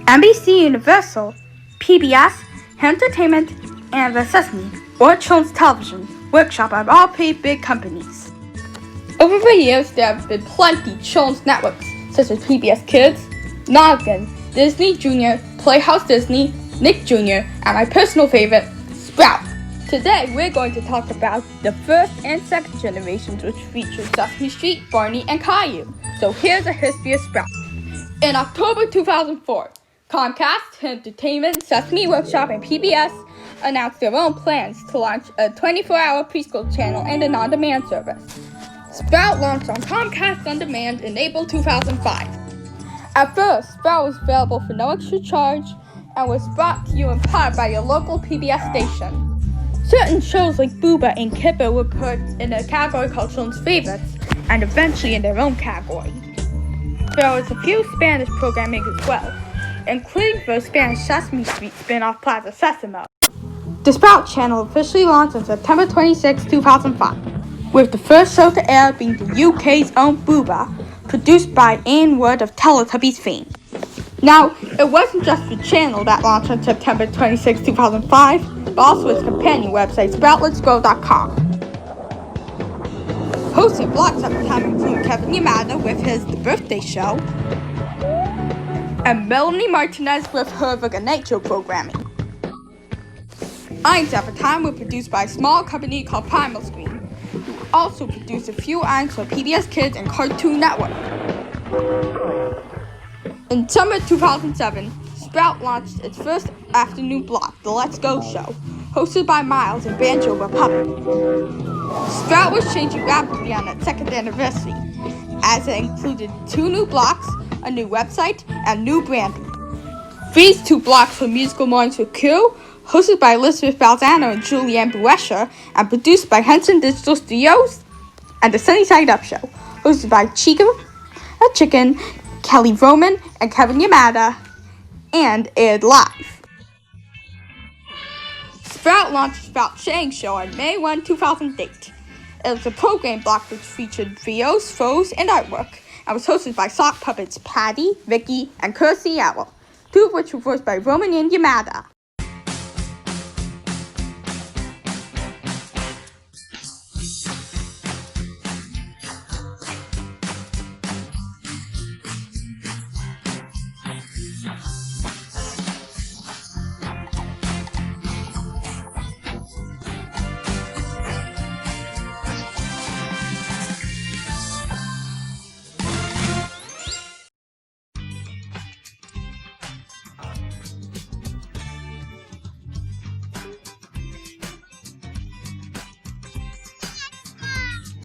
NBCUniversal, PBS, Entertainment, and the Sesame or Children's Television Workshop have all paid big companies. Over the years, there have been plenty children's networks such as PBS Kids, Noggin, Disney Junior, Playhouse Disney, Nick Jr., and my personal favorite, Sprout. Today, we're going to talk about the first and second generations, which feature Sesame Street, Barney, and Caillou. So here's a history of Sprout. In October 2004, Comcast, Entertainment, Sesame Workshop, and PBS announced their own plans to launch a 24-hour preschool channel and an on-demand service. Sprout launched on Comcast On Demand in April 2005. At first, Sprout was available for no extra charge and was brought to you in part by your local PBS station. Certain shows like Boohbah and Kipper were put in a category called Children's Favorites and eventually in their own category. There was a few Spanish programming as well, including the Spanish Sesame Street spin-off Plaza Sésamo. The Sprout channel officially launched on September 26, 2005, with the first show to air being the UK's own Boohbah, produced by Anne Wood of Teletubbies fame. Now, it wasn't just the channel that launched on September 26, 2005, but also its companion website, SproutLetsGo.com. Hosted blogs at the time include Kevin Yamada with his The Birthday Show, and Melanie Martinez with her The Good Night Show programming. Irons at the time were produced by a small company called Primal Screen, who also produced a few irons for PBS Kids and Cartoon Network. In summer 2007, Sprout launched its first afternoon block, The Let's Go Show, hosted by Miles and Banjo Republic. Sprout was changing rapidly on its second anniversary, as it included 2 new blocks, a new website, and new branding. These 2 blocks were Musical Mornings with Q, hosted by Elizabeth Balzano and Julianne Buescher, and produced by Henson Digital Studios, and The Sunny Side Up Show, hosted by Chica, Chicken, Kelly Roman, and Kevin Yamada, and aired live. Sprout launched the Sprout Shang Show on May 1, 2008. It was a program block which featured videos, photos, and artwork, and was hosted by sock puppets Patty, Vicky, and Kirstie Owl, 2 of which were voiced by Roman and Yamada.